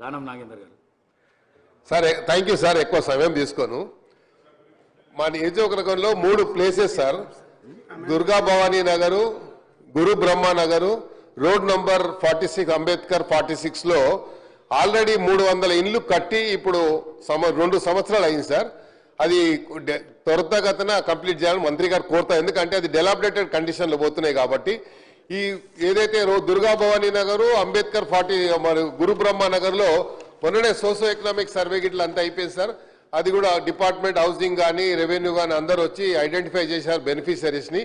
దానం నాగేందర్ గారు. Sir thank you sir. ఎక్కువ సమయం తీసుకోను. మా నియోజకవర్గంలో 3 places sir. Durga Bhavani Nagar, Guru Brahma Nagar, road number 46 Ambedkar 46లో ఆల్రెడీ 300 ఇండ్లు కట్టి ఇప్పుడు 2 సంవత్సరాలు అయింది సార్. అది త్వరితగతిన కంప్లీట్ చేయాలని మంత్రి గారు కోరుతారు. ఎందుకంటే అది డెలాబరేటెడ్ కండిషన్లో పోతున్నాయి కాబట్టి. ఈ ఏదైతే దుర్గా భవానీ నగరు, అంబేద్కర్ 40 మరియు గురు బ్రహ్మ నగర్లో మొన్ననే సోషో ఎకనామిక్ సర్వే గిట్ల అంతా అయిపోయింది సార్. అది కూడా డిపార్ట్మెంట్ హౌసింగ్ కానీ రెవెన్యూ కానీ అందరూ వచ్చి ఐడెంటిఫై చేశారు బెనిఫిషరీస్ని.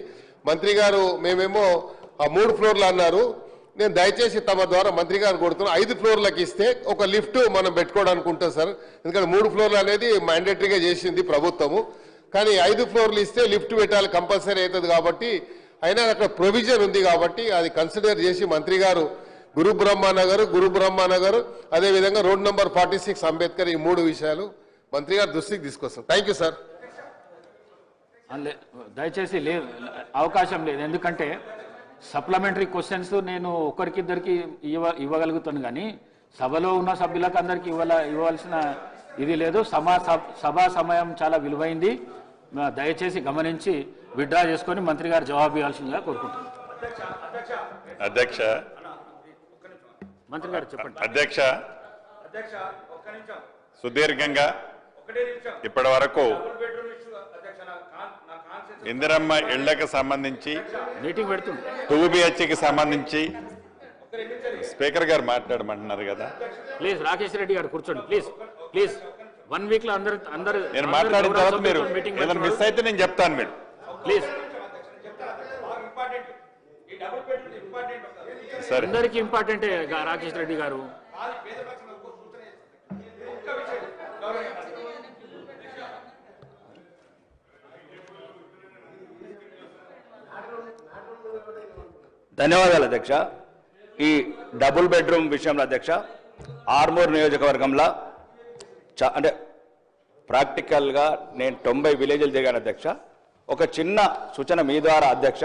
మంత్రి గారు మేమేమో ఆ 3 ఫ్లోర్లు అన్నారు. నేను దయచేసి తమ ద్వారా మంత్రి గారు కొడుతున్నాను 5 ఫ్లోర్లకు ఇస్తే ఒక లిఫ్ట్ మనం పెట్టుకోవడానికి ఉంటుంది సార్. ఎందుకంటే 3 ఫ్లోర్లు అనేది మ్యాండేటరీగా చేసింది ప్రభుత్వము. కానీ 5 ఫ్లోర్లు ఇస్తే లిఫ్ట్ పెట్టాలి కంపల్సరీ అవుతుంది కాబట్టి అయినా అక్కడ ప్రొవిజన్ ఉంది కాబట్టి అది కన్సిడర్ చేసి మంత్రి గారు గురు బ్రహ్మ నగర్ అదేవిధంగా రోడ్ నంబర్ 46 అంబేద్కర్ ఈ 3 విషయాలు మంత్రి గారు దృష్టికి తీసుకొస్తారు. Thank you sir. దయచేసి అవకాశం లేదు. ఎందుకంటే సప్లిమెంటరీ క్వశ్చన్స్ నేను ఒకరికిద్దరికి ఇవ్వగలుగుతాను కానీ సభలో ఉన్న సభ్యులకు అందరికీ ఇవ్వాల్సిన ఇది లేదు. సభా సమయం చాలా విలువైంది. దయచేసి గమనించి విత్డ్రా చేసుకొని మంత్రి గారు జవాబు ఇవ్వాల్సిందిగా కోరుకుంటున్నాను. అధ్యక్ష మంత్రి గారు చెప్పండి. అధ్యక్ష సుదీర్ఘంగా ఇప్పటి వరకు ఇందిరమ్మ ఇళ్లకు సంబంధించి మీటింగ్ పెడుతుంది 2BHకి సంబంధించి స్పీకర్ గారు మాట్లాడమంటున్నారు కదా. ప్లీజ్ రాకేష్ రెడ్డి గారు కూర్చోండి. ప్లీజ్ 1 వీక్ లో అందరు నేను మాట్లాడిన తర్వాత మీరు ఏదైనా మిస్ అయితే నేను చెప్తాను. మీరు ప్లీజ్ సరే అందరికి ఇంపార్టెంటే రాకేష్ రెడ్డి గారు. ధన్యవాదాలు అధ్యక్ష. ఈ డబుల్ బెడ్రూమ్ విషయంలో అధ్యక్ష ఆర్మూర్ నియోజకవర్గంలో అంటే ప్రాక్టికల్గా నేను 90 విలేజ్లు దిగాను అధ్యక్ష. ఒక చిన్న సూచన మీ ద్వారా అధ్యక్ష,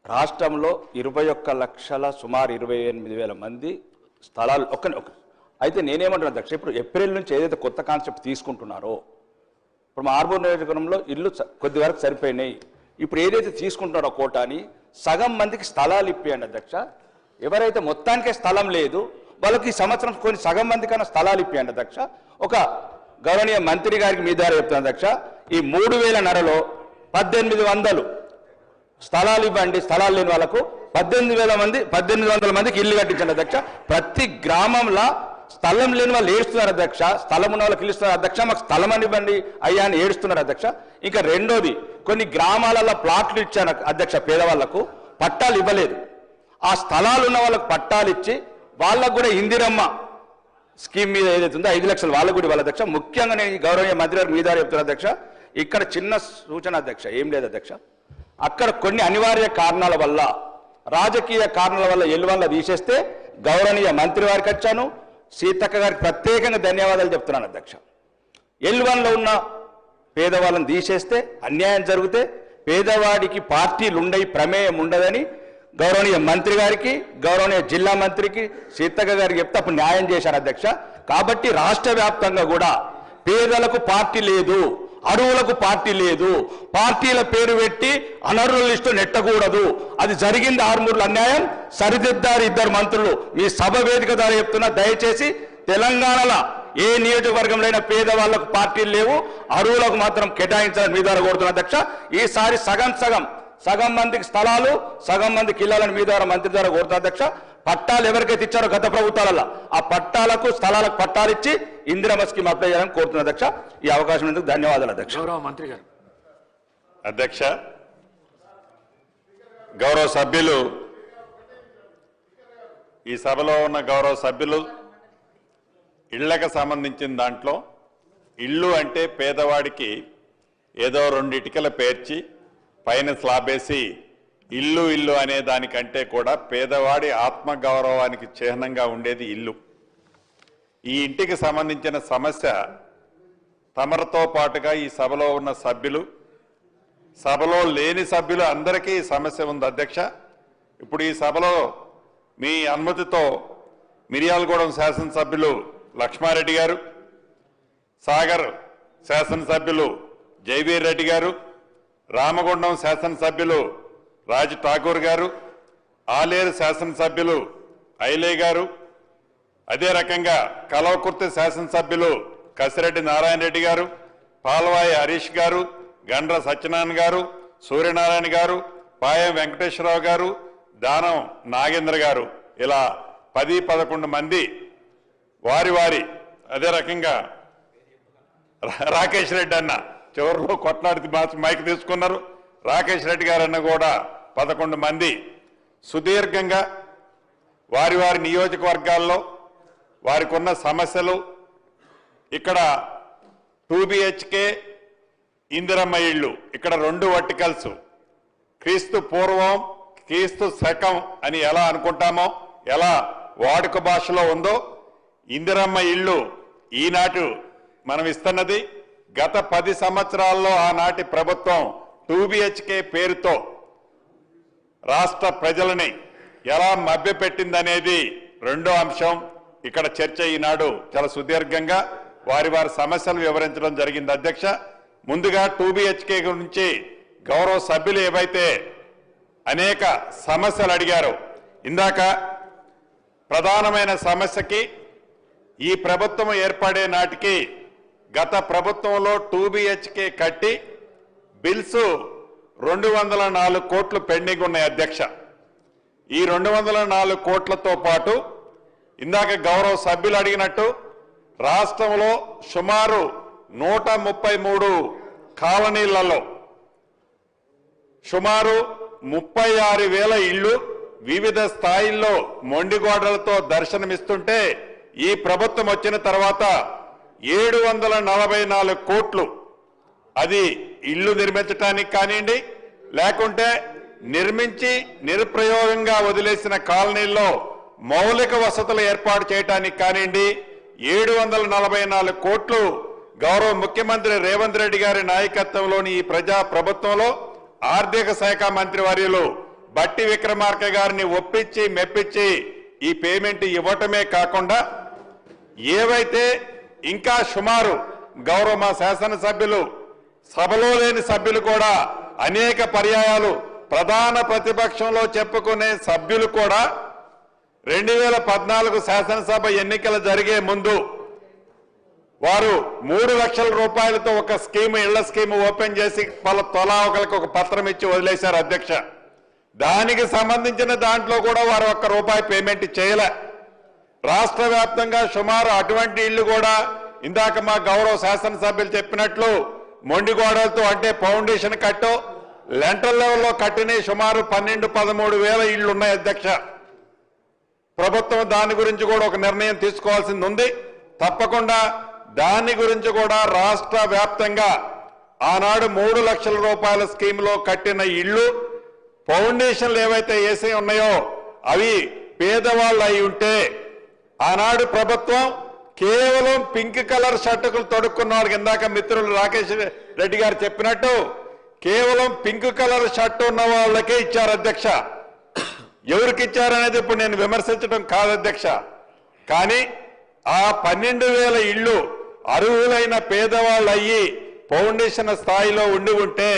రాష్ట్రంలో 21 లక్షల సుమారు 28,000 మంది స్థలాలు అయితే నేనేమంటున్నా అధ్యక్ష, ఇప్పుడు ఏప్రిల్ నుంచి ఏదైతే కొత్త కాన్సెప్ట్ తీసుకుంటున్నారో ఇప్పుడు మా ఆర్మూర్ నియోజకవర్గంలో ఇల్లు కొద్ది వరకు సరిపోయినాయి. ఇప్పుడు ఏదైతే తీసుకుంటున్నారో కోటాని సగం మందికి స్థలాలు ఇప్పియండి అధ్యక్ష. ఎవరైతే మొత్తానికే స్థలం లేదు వాళ్ళకి ఈ సంవత్సరం కొన్ని సగం మంది కన్నా స్థలాలు ఇప్పియండి అధ్యక్ష. ఒక గౌరవనీయ మంత్రి గారికి మీ ద్వారా చెప్తాను అధ్యక్ష, ఈ 3,000 1800 స్థలాలు ఇవ్వండి. స్థలాలు లేని వాళ్ళకు 1800 మందికి ఇల్లు కట్టించండి అధ్యక్ష. ప్రతి గ్రామంలో స్థలం లేని వాళ్ళు ఏడుస్తున్నారు అధ్యక్ష. స్థలం ఉన్న వాళ్ళకి ఇల్లుస్తున్నారు అధ్యక్ష. మాకు స్థలం అని ఇవ్వండి అయ్యా అని ఏడుస్తున్నారు అధ్యక్ష. ఇంకా రెండోది, కొన్ని గ్రామాలలో ప్లాట్లు ఇచ్చాను అధ్యక్ష, పేదవాళ్లకు పట్టాలు ఇవ్వలేదు. ఆ స్థలాలు ఉన్న వాళ్ళకు పట్టాలు ఇచ్చి వాళ్ళకు కూడా ఇందిరమ్మ స్కీమ్ మీద ఏదైతే ఉందో 5 లక్షలు వాళ్ళకు కూడా ఇవ్వాలి అధ్యక్ష. ముఖ్యంగా నేను గౌరవనీయ మంత్రి గారు మీ ద్వారా చెప్తున్నా అధ్యక్ష, ఇక్కడ చిన్న సూచన అధ్యక్ష, ఏం లేదు అధ్యక్ష, అక్కడ కొన్ని అనివార్య కారణాల వల్ల రాజకీయ కారణాల వల్ల ఎల్లువల్ల తీసేస్తే గౌరవనీయ మంత్రి వారికి వచ్చాను, సీతక్క గారికి ప్రత్యేకంగా ధన్యవాదాలు చెప్తున్నాను అధ్యక్ష. ఎల్లువన్లో ఉన్న పేదవాళ్ళని తీసేస్తే అన్యాయం జరిగితే పేదవాడికి పార్టీలు ఉండయి, ప్రమేయం ఉండదని గౌరవనీయ మంత్రి గారికి గౌరవనీయ జిల్లా మంత్రికి సీతక్క గారికి చెప్తే అప్పుడు న్యాయం చేశారు అధ్యక్ష. కాబట్టి రాష్ట్ర వ్యాప్తంగా కూడా పేదలకు పార్టీ లేదు, అరువులకు పార్టీ లేదు, పార్టీల పేరు పెట్టి అనర్హుల లిస్టు నెట్టకూడదు. అది జరిగింది ఆర్మూర్లో అన్యాయం, సరిదిద్దారు 2 మంత్రులు. మీ సభ వేదిక ద్వారా చెప్తున్నా, దయచేసి తెలంగాణలో ఏ నియోజకవర్గంలో అయినా పేదవాళ్లకు పార్టీలు లేవు, అరువులకు మాత్రం కేటాయించాలని మీ ద్వారా కోరుతున్నా అధ్యక్ష. ఈసారి సగం మందికి స్థలాలు, సగం మందికి ఇళ్లను మీ ద్వారా మంత్రి ద్వారా కోరుతున్నా అధ్యక్ష. పట్టాలు ఎవరికైతే ఇచ్చారో గత ప్రభుత్వాలలో ఆ పట్టాలకు స్థలాలకు పట్టాలు ఇచ్చి ఇందిరమ్మ స్కీమ్ అప్లై చేయాలని కోరుతున్నా అధ్యక్ష. ఈ అవకాశం ఎందుకు ధన్యవాదాలు అధ్యక్ష. మంత్రి గారు. అధ్యక్ష, గౌరవ సభ్యులు, ఈ సభలో ఉన్న గౌరవ సభ్యులు ఇళ్లకు సంబంధించిన దాంట్లో ఇల్లు అంటే పేదవాడికి ఏదో 2 ఇటుకలు పేర్చి పైన స్లాబేసి ఇల్లు అనే దానికంటే కూడా పేదవాడి ఆత్మగౌరవానికి చిహ్నంగా ఉండేది ఇల్లు. ఈ ఇంటికి సంబంధించిన సమస్య తమరితో పాటుగా ఈ సభలో ఉన్న సభ్యులు, సభలో లేని సభ్యులు అందరికీ ఈ సమస్య ఉంది అధ్యక్ష. ఇప్పుడు ఈ సభలో మీ అనుమతితో మిర్యాలగూడెం శాసనసభ్యులు లక్ష్మారెడ్డి గారు, సాగర్ శాసనసభ్యులు జైవీర్ రెడ్డి గారు, రామగుండం శాసనసభ్యులు రాజ్ ఠాకూర్ గారు, ఆలేరు శాసనసభ్యులు ఐలే గారు, అదే రకంగా కల్వకుర్తి శాసనసభ్యులు కసిరెడ్డి నారాయణ రెడ్డి గారు, పాల్వాయి హరీష్ గారు, గండ్ర సత్యనారాయణ గారు, సూర్యనారాయణ గారు, పాయం వెంకటేశ్వరరావు గారు, దానం నాగేంద్ర గారు, ఇలా 10-11 మంది వారి అదే రకంగా రాకేష్ రెడ్డి అన్న చివరిలో కొట్లాడి మైక్ తీసుకున్నారు. రాకేష్ రెడ్డి గారు అన్న కూడా 11 మంది సుదీర్ఘంగా వారి నియోజకవర్గాల్లో వారికి ఉన్న సమస్యలు, ఇక్కడ 2 BHK ఇందిరమ్మ ఇళ్ళు, ఇక్కడ 2 వర్టికల్స్, క్రీస్తు పూర్వం క్రీస్తు శకం అని ఎలా అనుకుంటామో, ఎలా వాడుక భాషలో ఉందో, ఇందిరమ్మ ఇళ్ళు ఈనాటి మనం ఇస్తున్నది గత 10 సంవత్సరాల్లో ఆనాటి ప్రభుత్వం 2 BHK పేరుతో రాష్ట్ర ప్రజలని ఎలా మభ్యపెట్టిందనేది రెండో అంశం. ఇక్కడ చర్చ ఈనాడు చాలా సుదీర్ఘంగా వారి సమస్యలు వివరించడం జరిగింది. అధ్యక్ష, ముందుగా 2 BHK గురించి గౌరవ సభ్యులు ఏవైతే అనేక సమస్యలు అడిగారో, ఇందాక ప్రధానమైన సమస్యకి ఈ ప్రభుత్వం ఏర్పడే నాటికి గత ప్రభుత్వంలో 2 BHK కట్టి బిల్స్ 204 కోట్లు పెండింగ్ ఉన్నాయి. అధ్యక్ష, ఈ 204 కోట్లతో పాటు ఇందాక గౌరవ సభ్యులు అడిగినట్టు రాష్ట్రంలో సుమారు 133 కాలనీలలో సుమారు 36,000 ఇళ్లు వివిధ స్థాయిల్లో మొండిగోడలతో దర్శనమిస్తుంటే ఈ ప్రభుత్వం వచ్చిన తర్వాత 744 కోట్లు అది ఇళ్లు నిర్మించడానికి కానివ్వండి, లేకుంటే నిర్మించి నిరుప్రయోగంగా వదిలేసిన కాలనీల్లో మౌలిక వసతులు ఏర్పాటు చేయడానికి కానివ్వండి, 744 కోట్లు గౌరవ ముఖ్యమంత్రి రేవంత్ రెడ్డి గారి నాయకత్వంలోని ఈ ప్రజా ప్రభుత్వంలో ఆర్థిక శాఖ మంత్రి వర్యులు బట్టి విక్రమార్క గారిని ఒప్పించి మెప్పించి ఈ పేమెంట్ ఇవ్వటమే కాకుండా ఏవైతే ఇంకా సుమారు గౌరవ మా శాసనసభ్యులు సభలో లేని సభ్యులు కూడా అనేక పర్యాయాలు ప్రధాన ప్రతిపక్షంలో చెప్పుకునే సభ్యులు కూడా 2014 శాసనసభ ఎన్నికలు జరిగే ముందు వారు 3 లక్షల రూపాయలతో ఒక స్కీమ్, ఇళ్ల స్కీమ్ ఓపెన్ చేసి తలా ఒకరికి ఒక పత్రం ఇచ్చి వదిలేశారు. అధ్యక్ష, దానికి సంబంధించిన దాంట్లో కూడా వారు ₹1 పేమెంట్ చేయలే. రాష్ట్ర వ్యాప్తంగా సుమారు అటువంటి ఇళ్లు కూడా ఇందాక మా గౌరవ శాసనసభ్యులు చెప్పినట్లు మొండిగోడలతో, అంటే ఫౌండేషన్ కట్టో లెంటర్ లెవెల్లో కట్టిన సుమారు 12-13 వేల ఇళ్లు ఉన్నాయి. అధ్యక్ష, ప్రభుత్వం దాని గురించి కూడా ఒక నిర్ణయం తీసుకోవాల్సింది ఉంది. తప్పకుండా దాని గురించి కూడా రాష్ట్ర వ్యాప్తంగా ఆనాడు 3 లక్షల రూపాయల స్కీమ్లో కట్టిన ఇళ్లు ఫౌండేషన్లు ఏవైతే వేసి ఉన్నాయో అవి పేదవాళ్ళు అయి ఉంటే ఆనాడు ప్రభుత్వం కేవలం పింక్ కలర్ షర్టులు తొడుక్కున్న వాళ్ళకి, ఇందాక మిత్రులు రాకేష్ రెడ్డి గారు చెప్పినట్టు కేవలం పింక్ కలర్ షర్టు ఉన్న వాళ్ళకే ఇచ్చారు. అధ్యక్ష, ఎవరికి ఇచ్చారనేది ఇప్పుడు నేను విమర్శించడం కాదు అధ్యక్ష. కానీ ఆ 12,000 ఇళ్లు అర్హులైన పేదవాళ్ళు అయ్యి ఫౌండేషన్ స్థాయిలో ఉండి ఉంటే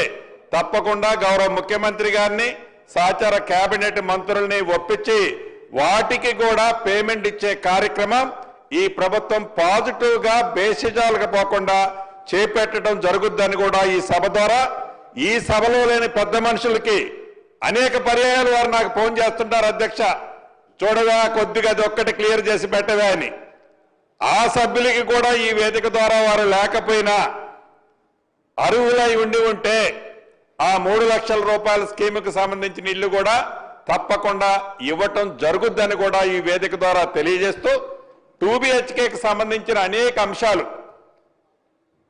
తప్పకుండా గౌరవ ముఖ్యమంత్రి గారిని, సహచార కేబినెట్ మంత్రుల్ని ఒప్పించి వాటికి కూడా పేమెంట్ ఇచ్చే కార్యక్రమం ఈ ప్రభుత్వం పాజిటివ్ గా బేసిజాలుగా పోకుండా చేపట్టడం జరుగుద్దని కూడా ఈ సభ ద్వారా, ఈ సభలో లేని పెద్ద మనుషులకి అనేక పర్యాయాలు వారు నాకు ఫోన్ చేస్తుంటారు. అధ్యక్ష, చూడగా కొద్దిగా అది ఒక్కటి క్లియర్ చేసి పెట్టవే అని. ఆ సభ్యులకి కూడా ఈ వేదిక ద్వారా వారు లేకపోయినా అర్హులై ఉండి ఉంటే ఆ 3 లక్షల రూపాయల స్కీముకు సంబంధించిన ఇల్లు కూడా తప్పకుండా ఇవ్వటం జరుగుద్దని కూడా ఈ వేదిక ద్వారా తెలియజేస్తూ 2 BHKకి సంబంధించిన అనేక అంశాలు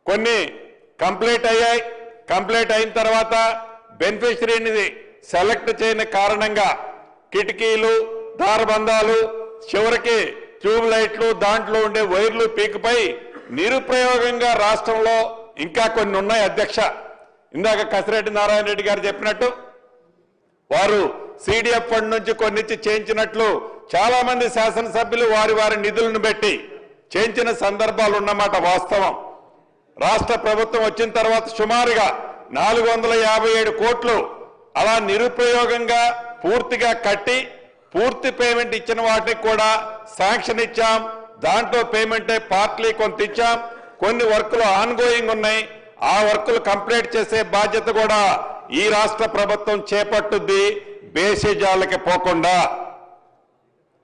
కొన్ని కంప్లీట్ అయ్యాయి. కంప్లీట్ అయిన తర్వాత బెనిఫిషరీని సెలెక్ట్ చేయని కారణంగా కిటికీలు, దారబంధాలు, చివరికి ట్యూబ్ లైట్లు, దాంట్లో ఉండే వైర్లు పీకిపై నిరుప్రయోగంగా రాష్ట్రంలో ఇంకా కొన్ని ఉన్నాయి. అధ్యక్ష, ఇందాక కసిరెడ్డి నారాయణ రెడ్డి గారు చెప్పినట్టు వారు CDF ఫండ్ నుంచి కొన్నిచ్చి చేయించినట్లు చాలా మంది శాసనసభ్యులు వారి వారి నిధులను పెట్టి చేయించిన సందర్భాలు ఉన్నమాట వాస్తవం. రాష్ట్ర ప్రభుత్వం వచ్చిన తర్వాత సుమారుగా 457 కోట్లు అలా నిరుపయోగంగా పూర్తిగా కట్టి పూర్తి పేమెంట్ ఇచ్చిన వాటికి కూడా శాంక్షన్ ఇచ్చాం. దాంట్లో పేమెంటే పార్ట్లీ కొంత ఇచ్చాం. కొన్ని వర్కులు ఆన్ గోయింగ్ ఉన్నాయి. ఆ వర్కులు కంప్లీట్ చేసే బాధ్యత కూడా ఈ రాష్ట్ర ప్రభుత్వం చేపట్టుద్ది, బేసిజాలకి పోకుండా.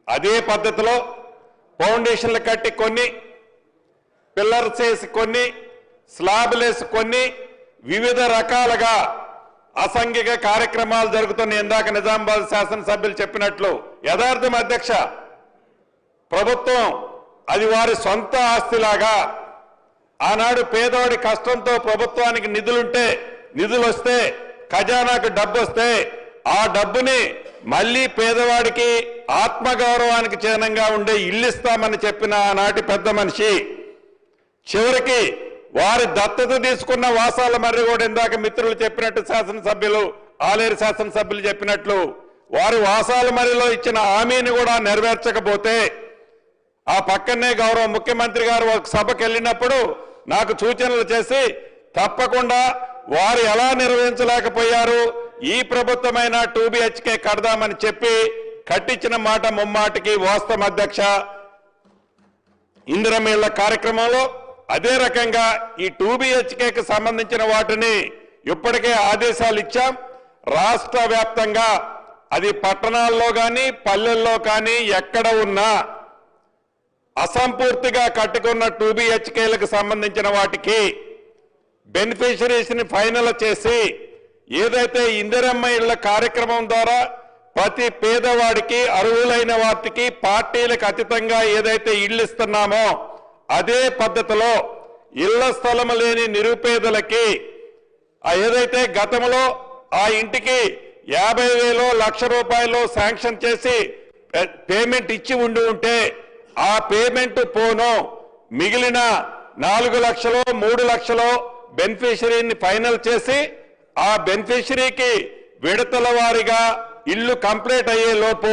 అదే పద్ధతిలో ఫౌండేషన్లు కట్టి కొన్ని, పిల్లర్స్ వేసి కొన్ని, స్లాబ్లు వేసి కొన్ని, వివిధ రకాలుగా అసాంఘిక కార్యక్రమాలు జరుగుతున్నాయి. ఇందాక నిజామాబాద్ శాసనసభ్యులు చెప్పినట్లు యథార్థం అధ్యక్ష, ప్రభుత్వం అది వారి సొంత ఆస్తిలాగా ఆనాడు పేదవాడి కష్టంతో ప్రభుత్వానికి నిధులుంటే, నిధులు వస్తే, ఖజానాకు డబ్బు వస్తే ఆ డబ్బుని మళ్లీ పేదవాడికి ఆత్మగౌరవానికి చిహ్నంగా ఉండే ఇల్లు ఇస్తామని చెప్పిన ఆనాటి పెద్ద మనిషి చివరికి వారి దత్తత తీసుకున్న వాసాల మర్రి కూడా ఇందాక మిత్రులు చెప్పినట్టు శాసనసభ్యులు ఆలేరు శాసనసభ్యులు చెప్పినట్లు వారి వాసాల మర్రిలో ఇచ్చిన హామీని కూడా నెరవేర్చకపోతే ఆ పక్కనే గౌరవ ముఖ్యమంత్రి గారు ఒక సభకు వెళ్ళినప్పుడు నాకు సూచనలు చేసి తప్పకుండా వారు ఎలా నిర్వహించలేకపోయారు, ఈ ప్రభుత్వమైన 2 BHK కడదామని చెప్పి కట్టించిన మాట ముమ్మాటికి వాస్తవం అధ్యక్ష. ఇందిరమ్మ ఇళ్ల కార్యక్రమంలో అదే రకంగా ఈ 2 BHKకి సంబంధించిన వాటిని ఇప్పటికే ఆదేశాలు ఇచ్చాం. రాష్ట్ర వ్యాప్తంగా అది పట్టణాల్లో కానీ పల్లెల్లో కానీ ఎక్కడ ఉన్నా అసంపూర్తిగా కట్టుకున్న 2 BHKలకు సంబంధించిన వాటికి బెనిఫిషరీస్ ని ఫైనల్ చేసి ఏదైతే ఇందిరమ్మ ఇళ్ల కార్యక్రమం ద్వారా ప్రతి పేదవాడికి అర్హులైన వాటికి పార్టీలకు అతీతంగా ఏదైతే ఇళ్లు ఇస్తున్నామో అదే పద్ధతిలో ఇళ్ల స్థలం లేని నిరుపేదలకి ఏదైతే గతంలో ఆ ఇంటికి 50,000 1,00,000 శాంక్షన్ చేసి పేమెంట్ ఇచ్చి ఉంటే ఆ పేమెంట్ పోను మిగిలిన 4 లక్షలు 3 లక్షలు బెనిఫిషరీని ఫైనల్ చేసి ఆ బెనిఫిషరీకి విడతల వారీగా ఇల్లు కంప్లీట్ అయ్యే లోపు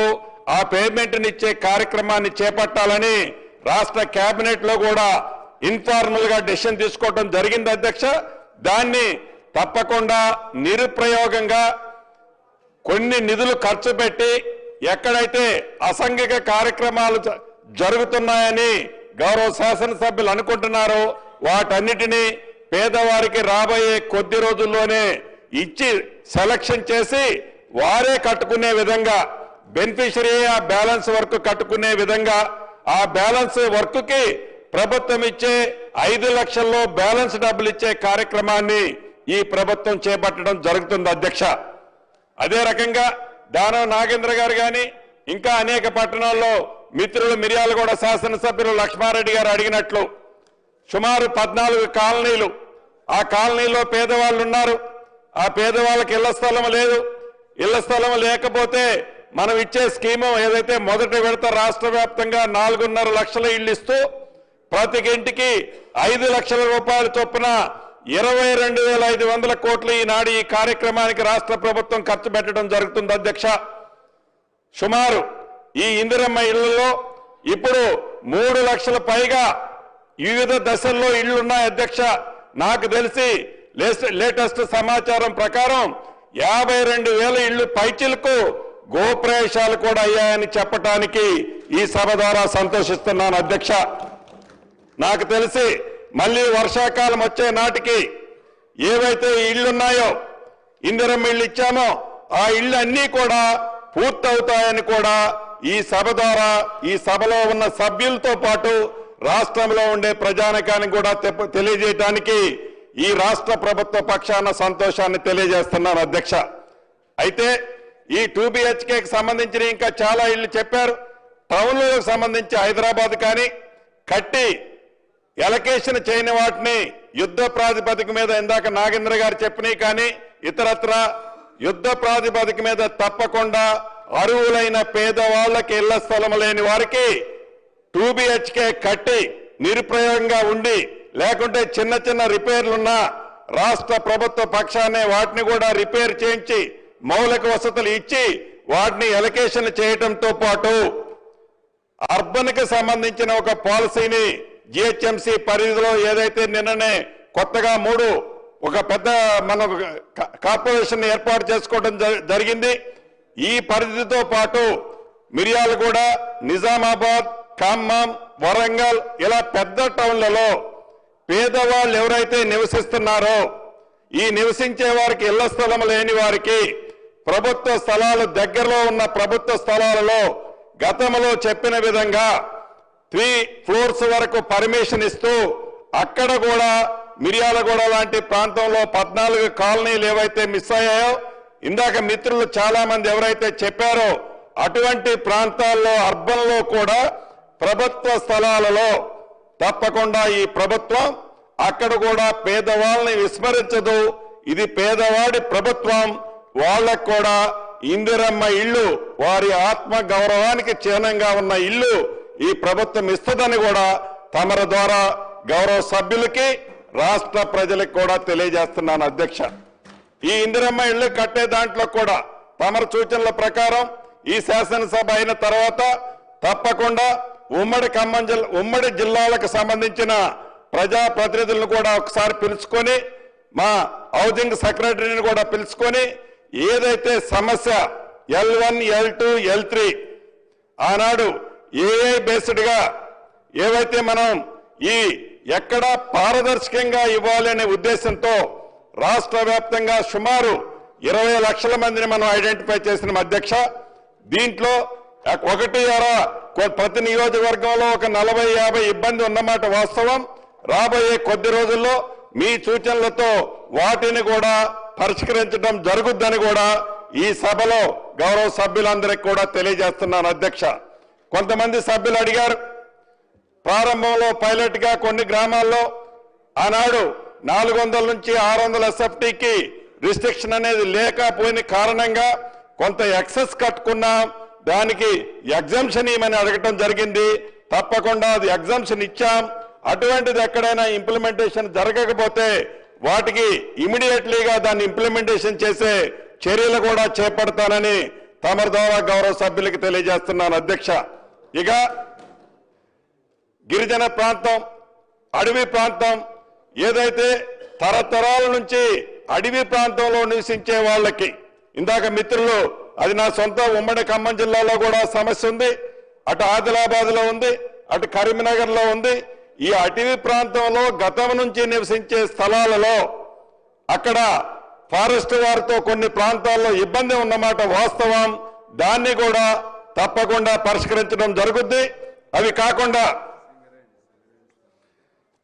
ఆ పేమెంట్ ఇచ్చే కార్యక్రమాన్ని చేపట్టాలని రాష్ట్ర కేబినెట్ లో కూడా ఇన్ఫార్మల్ గా డెసిషన్ తీసుకోవడం జరిగింది అధ్యక్ష. దాన్ని తప్పకుండా నిరుప్రయోగంగా కొన్ని నిధులు ఖర్చు పెట్టి ఎక్కడైతే అసాంఘిక కార్యక్రమాలు జరుగుతున్నాయని గౌరవ శాసనసభ్యులు అనుకుంటున్నారో వాటన్నిటినీ పేదవారికి రాబోయే కొద్ది రోజుల్లోనే ఇచ్చి సెలక్షన్ చేసి వారే కట్టుకునే విధంగా బెనిఫిషరీ ఆ బ్యాలెన్స్ వర్క్ కట్టుకునే విధంగా ఆ బ్యాలెన్స్ వర్క్ కి ప్రభుత్వం ఇచ్చే 5 లక్షల్లో బ్యాలెన్స్ డబ్బులు ఇచ్చే కార్యక్రమాన్ని ఈ ప్రభుత్వం చేపట్టడం జరుగుతుంది అధ్యక్ష. అదే రకంగా దానం నాగేంద్ర గారు కానీ ఇంకా అనేక పట్టణాల్లో మిత్రులు మిర్యాలగూడ శాసనసభ్యులు లక్ష్మారెడ్డి గారు అడిగినట్లు సుమారు 14 కాలనీలు, ఆ కాలనీలో పేదవాళ్ళు ఉన్నారు. ఆ పేదవాళ్ళకి ఇళ్ల స్థలం లేదు. ఇళ్ల స్థలం లేకపోతే మనం ఇచ్చే స్కీము ఏదైతే మొదటి విడత రాష్ట్ర వ్యాప్తంగా 4.5 లక్షల ఇళ్లు ఇస్తూ ప్రతి ఇంటికి 5 లక్షల రూపాయల చొప్పున 22,500 కోట్లు ఈనాడు ఈ కార్యక్రమానికి రాష్ట్ర ప్రభుత్వం ఖర్చు పెట్టడం జరుగుతుంది అధ్యక్ష. సుమారు ఈ ఇందిరమ్మ ఇళ్లలో ఇప్పుడు 3 లక్షల పైగా వివిధ దశల్లో ఇళ్లున్నాయి అధ్యక్ష. నాకు తెలిసి లేటెస్ట్ సమాచారం ప్రకారం 52,000 ఇళ్లు పైచిలకు గోప్రవేశాలు కూడా అయ్యాయని చెప్పడానికి ఈ సభ ద్వారా సంతోషిస్తున్నాను అధ్యక్ష. నాకు తెలిసి మళ్ళీ వర్షాకాలం వచ్చే నాటికి ఏవైతే ఇళ్లున్నాయో ఇందిరమ్మ ఇళ్లు ఇచ్చామో ఆ ఇళ్లు అన్నీ కూడా పూర్తవుతాయని కూడా ఈ సభ ద్వారా ఈ సభలో ఉన్న సభ్యులతో పాటు రాష్ట్రంలో ఉండే ప్రజానికానికి కూడా తెలియజేయడానికి ఈ రాష్ట్ర ప్రభుత్వ పక్షాన సంతోషాన్ని తెలియజేస్తున్నాను అధ్యక్ష. అయితే ఈ 2 BHKకి సంబంధించిన ఇంకా చాలా ఇళ్లు చెప్పారు. టౌన్లకు సంబంధించి హైదరాబాద్ కానీ కట్టి ఎలకేషన్ చేయని వాటిని యుద్ధ ప్రాతిపదిక మీద ఇందాక నాగేంద్ర గారు చెప్పినవి కానీ ఇతరత్ర యుద్ధ ప్రాతిపదిక మీద తప్పకుండా అర్హులైన పేదవాళ్లకి ఇళ్ల స్థలం లేని వారికి 2 BHK కట్టి నిరుపయోగంగా ఉండి లేకుంటే చిన్న చిన్న రిపేర్లున్నా రాష్ట్ర ప్రభుత్వ పక్షానే వాటిని కూడా రిపేర్ చేయించి మౌలిక వసతులు ఇచ్చి వాటిని ఎలకేషన్ చేయడంతో పాటు అర్బన్ కి సంబంధించిన ఒక పాలసీని జిహెచ్ఎంసీ పరిధిలో ఏదైతే నిన్ననే కొత్తగా ఒక పెద్ద మన కార్పొరేషన్ ఏర్పాటు చేసుకోవడం జరిగింది. ఈ పరిధితో పాటు మిర్యాలగూడ, నిజామాబాద్, ఖమ్మం, వరంగల్ ఇలా పెద్ద టౌన్లలో పేదవాళ్ళు ఎవరైతే నివసిస్తున్నారో ఈ నివసించే వారికి ఇళ్ల స్థలం లేని వారికి ప్రభుత్వ స్థలాలు దగ్గరలో ఉన్న ప్రభుత్వ స్థలాలలో గతంలో చెప్పిన విధంగా 3 floors వరకు పర్మిషన్ ఇస్తూ అక్కడ కూడా మిర్యాలగూడ లాంటి ప్రాంతంలో 14 కాలనీలు ఏవైతే మిస్ అయ్యాయో ఇందాక మిత్రులు చాలా మంది ఎవరైతే చెప్పారో అటువంటి ప్రాంతాల్లో అర్బన్ లో కూడా ప్రభుత్వ స్థలాలలో తప్పకుండా ఈ ప్రభుత్వం అక్కడ కూడా పేదవాళ్ళని విస్మరించదు. ఇది పేదవాడి ప్రభుత్వం. వాళ్ళకు కూడా ఇందిరమ్మ ఇల్లు, వారి ఆత్మ గౌరవానికి చిహ్నంగా ఉన్న ఇల్లు ఈ ప్రభుత్వం ఇస్తుందని కూడా తమరి ద్వారా గౌరవ సభ్యులకి రాష్ట్ర ప్రజలకు కూడా తెలియజేస్తున్నాను అధ్యక్ష. ఈ ఇందిరమ్మ ఇల్లు కట్టే దాంట్లో కూడా తమరి సూచనల ప్రకారం ఈ శాసనసభ అయిన తర్వాత తప్పకుండా ఉమ్మడి జిల్లాలకు సంబంధించిన ప్రజాప్రతినిధులను కూడా ఒకసారి పిలుచుకొని మా హౌసింగ్ సెక్రటరీని కూడా పిలుచుకొని ఏదైతే సమస్య L1, L2, L3 ఆనాడు ఏఐ బేస్డ్ గా ఏవైతే మనం ఈ ఎక్కడ పారదర్శకంగా ఇవ్వాలి అనే ఉద్దేశంతో రాష్ట్ర వ్యాప్తంగా సుమారు 20 లక్షల మందిని మనం ఐడెంటిఫై చేసిన అధ్యక్ష. దీంట్లో ప్రతి నియోజకవర్గంలో ఒక 40-50 ఇబ్బంది ఉన్నమాట వాస్తవం. రాబోయే కొద్ది రోజుల్లో మీ సూచనలతో వాటిని కూడా పరిష్కరించడం జరుగుద్దని కూడా ఈ సభలో గౌరవ సభ్యులందరికీ కూడా తెలియజేస్తున్నాను అధ్యక్ష. కొంతమంది సభ్యులు అడిగారు, ప్రారంభంలో పైలట్ గా కొన్ని గ్రామాల్లో ఆనాడు 400 నుంచి 600 SFTకి రిస్ట్రిక్షన్ అనేది లేకపోయిన కారణంగా కొంత ఎక్సెస్ కట్టుకున్నాం, దానికి ఎగ్జంప్షన్ ఇవ్వమని అడగటం జరిగింది. తప్పకుండా అది ఎగ్జంప్షన్ ఇచ్చాం. అటువంటిది ఎక్కడైనా ఇంప్లిమెంటేషన్ జరగకపోతే వాటికి ఇమీడియట్లీగా దాన్ని ఇంప్లిమెంటేషన్ చేసే చర్యలు కూడా చేపడతానని తమరి ద్వారా గౌరవ సభ్యులకు తెలియజేస్తున్నాను అధ్యక్ష. ఇక గిరిజన ప్రాంతం, అడవి ప్రాంతం ఏదైతే తరతరాల నుంచి అడవి ప్రాంతంలో నివసించే వాళ్ళకి ఇందాక మిత్రులు అది నా సొంత ఉమ్మడి ఖమ్మం జిల్లాలో కూడా సమస్య ఉంది, అటు ఆదిలాబాద్ లో ఉంది, అటు కరీంనగర్ లో ఉంది. ఈ అటవీ ప్రాంతంలో గతం నుంచి నివసించే స్థలాలలో అక్కడ ఫారెస్ట్ వారితో కొన్ని ప్రాంతాల్లో ఇబ్బంది ఉన్నమాట వాస్తవం. దాన్ని కూడా తప్పకుండా పరిష్కరించడం జరుగుద్ది. అవి కాకుండా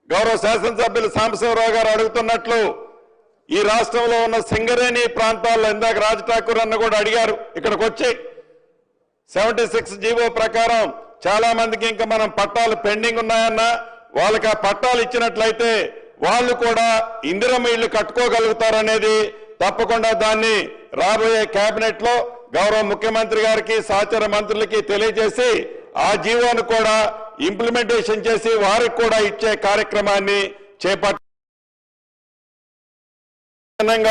గౌరవ శాసనసభ్యులు సాంబశివరావు గారు అడుగుతున్నట్లు ఈ రాష్ట్రంలో ఉన్న సింగరేణి ప్రాంతాల్లో ఇందాక రాజ్ ఠాకూర్ అన్న కూడా అడిగారు, ఇక్కడికి వచ్చి 76 జీవో ప్రకారం చాలా మందికి ఇంకా మనం పట్టాలు పెండింగ్ ఉన్నాయన్నా వాళ్ళకి ఆ పట్టాలు ఇచ్చినట్లయితే వాళ్ళు కూడా ఇందిరమ్మ ఇళ్లు కట్టుకోగలుగుతారనేది తప్పకుండా దాన్ని రాబోయే కేబినెట్ లో గౌరవ ముఖ్యమంత్రి గారికి సహచర మంత్రులకి తెలియజేసి ఆ జీవోను కూడా ఇంప్లిమెంటేషన్ చేసి వారికి కూడా ఇచ్చే కార్యక్రమాన్ని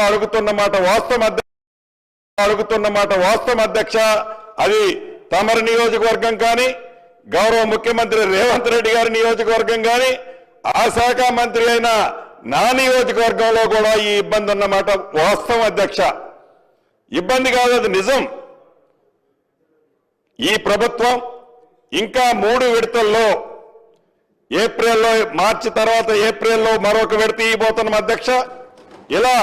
అడుగుతున్నమాట వాస్తవం అధ్యక్ష. అది తమరి నియోజకవర్గం కానీ గౌరవ ముఖ్యమంత్రి రేవంత్ రెడ్డి గారి నియోజకవర్గం కానీ ఆ శాఖ మంత్రి అయిన నా నియోజకవర్గంలో కూడా ఈ ఇబ్బంది ఉన్నమాట వాస్తవం అధ్యక్ష. ఇబ్బంది కాదు, అది నిజం. ఈ ప్రభుత్వం ఇంకా 3 విడతల్లో మార్చి తర్వాత ఏప్రిల్లో మరొక విడత ఇవ్వబోతున్నాం అధ్యక్ష. ఇలా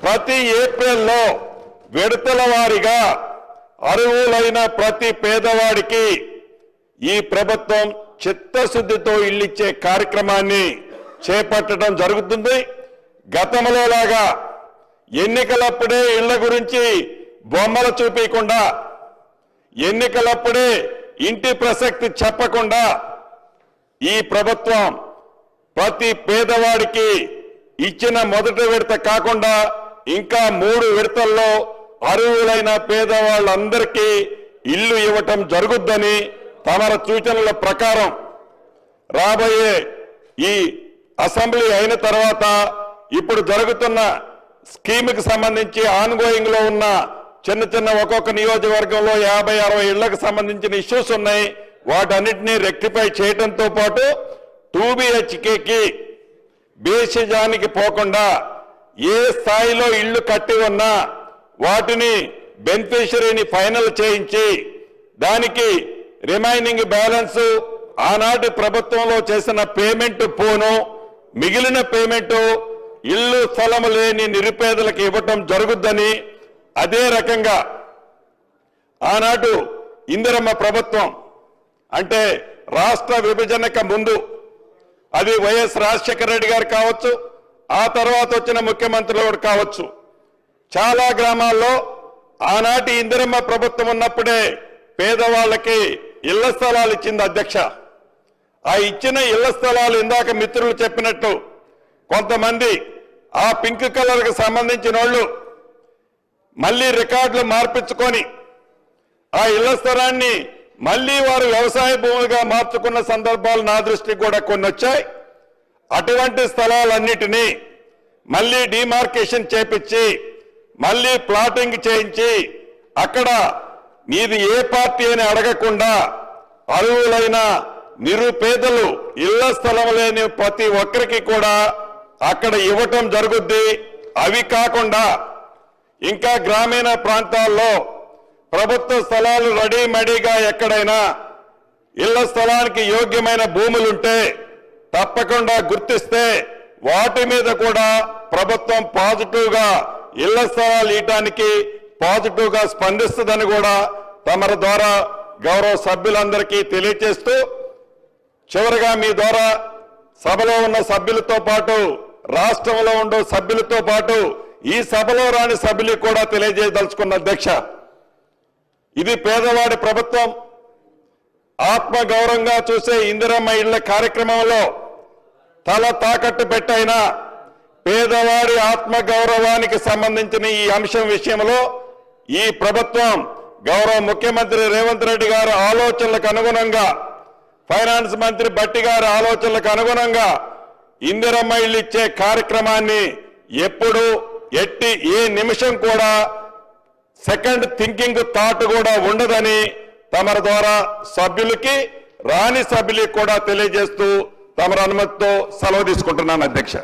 ప్రతి ఏప్రిల్లో విడతల వారీగా అర్హులైన ప్రతి పేదవాడికి ఈ ప్రభుత్వం చిత్తశుద్ధితో ఇల్లిచ్చే కార్యక్రమాన్ని చేపట్టడం జరుగుతుంది. గతంలో లాగా ఎన్నికలప్పుడే ఇళ్ల గురించి బొమ్మలు చూపించకుండా, ఎన్నికలప్పుడే ఇంటి ప్రసక్తి చెప్పకుండా ఈ ప్రభుత్వం ప్రతి పేదవాడికి ఇచ్చిన మొదటి విడత కాకుండా ఇంకా 3 విడతల్లో అర్హులైన పేదవాళ్ళందరికీ ఇల్లు ఇవ్వటం జరుగుద్దని తమర సూచనల ప్రకారం రాబోయే ఈ అసెంబ్లీ అయిన తర్వాత ఇప్పుడు జరుగుతున్న స్కీమ్కి సంబంధించి ఆన్గోయింగ్ లో ఉన్న చిన్న ఒక్కొక్క నియోజకవర్గంలో 50-60 ఇళ్లకు సంబంధించిన ఇష్యూస్ ఉన్నాయి. వాటన్నిటినీ రెక్టిఫై చేయడంతో పాటు 2BHKకి బేసిజానికి పోకుండా ఏ స్థాయిలో ఇళ్లు కట్టి ఉన్నా వాటిని బెనిఫిషరీని ఫైనల్ చేయించి దానికి రిమైనింగ్ బ్యాలెన్స్ ఆనాటి ప్రభుత్వంలో చేసిన పేమెంట్ పోను మిగిలిన పేమెంట్ ఇల్లు స్థలము లేని నిరుపేదలకు ఇవ్వటం జరుగుద్దని, అదే రకంగా ఆనాడు ఇందిరమ్మ ప్రభుత్వం అంటే రాష్ట్ర విభజనకు ముందు అది వైఎస్ రాజశేఖర రెడ్డి గారు కావచ్చు, ఆ తర్వాత వచ్చిన ముఖ్యమంత్రులు కావచ్చు, చాలా గ్రామాల్లో ఆనాటి ఇందిరమ్మ ప్రభుత్వం ఉన్నప్పుడే పేదవాళ్ళకి ఇళ్ల స్థలాలు ఇచ్చింది అధ్యక్ష. ఆ ఇచ్చిన ఇళ్ల స్థలాలు ఇందాక మిత్రులు చెప్పినట్టు కొంతమంది ఆ పింక్ కలర్కి సంబంధించిన వాళ్ళు మళ్ళీ రికార్డులు మార్పించుకొని ఆ ఇళ్ల స్థలాన్ని మళ్ళీ వారు వ్యవసాయ భూములుగా మార్చుకున్న సందర్భాలు నా దృష్టికి కూడా కొన్ని వచ్చాయి. అటువంటి స్థలాలన్నిటినీ మళ్ళీ డిమార్కేషన్ చేపించి మళ్ళీ ప్లాటింగ్ చేయించి అక్కడ మీది ఏ పార్టీ అని అడగకుండా అర్హులైన నిరుపేదలు ఇళ్ల స్థలం లేని ప్రతి ఒక్కరికి కూడా అక్కడ ఇవ్వటం జరుగుద్ది. అవి కాకుండా ఇంకా గ్రామీణ ప్రాంతాల్లో ప్రభుత్వ స్థలాలు రెడీమేడీగా ఎక్కడైనా ఇళ్ల స్థలానికి యోగ్యమైన భూములుంటే తప్పకుండా గుర్తిస్తే వాటి మీద కూడా ప్రభుత్వం పాజిటివ్గా ఇళ్ల స్థలాలు ఇవ్వడానికి పాజిటివ్గా స్పందిస్తుందని కూడా తమరి ద్వారా గౌరవ సభ్యులందరికీ తెలియజేస్తూ, చివరిగా మీ ద్వారా సభలో ఉన్న సభ్యులతో పాటు రాష్ట్రంలో ఉండే సభ్యులతో పాటు ఈ సభలో రాని సభ్యులకు కూడా తెలియజేయదలుచుకున్న అధ్యక్ష, ఇది పేదవాడి ప్రభుత్వం. ఆత్మ గౌరవంగా చూసే ఇందిరమ్మ ఇళ్ల కార్యక్రమంలో తల తాకట్టు పెట్టైనా పేదవాడి ఆత్మ గౌరవానికి సంబంధించిన ఈ అంశం విషయంలో ఈ ప్రభుత్వం గౌరవ ముఖ్యమంత్రి రేవంత్ రెడ్డి గారి ఆలోచనలకు అనుగుణంగా, ఫైనాన్స్ మంత్రి బట్టి గారి ఆలోచనలకు అనుగుణంగా ఇందిరమ్మ ఇళ్లు ఇచ్చే కార్యక్రమాన్ని ఎప్పుడు ఏ నిమిషం కూడా సెకండ్ థింకింగ్ థాట్ కూడా ఉండదని తమరి ద్వారా సభ్యులకి రాని సభ్యులకి కూడా తెలియజేస్తూ తమరి అనుమతితో సెలవు తీసుకుంటున్నాను అధ్యక్ష.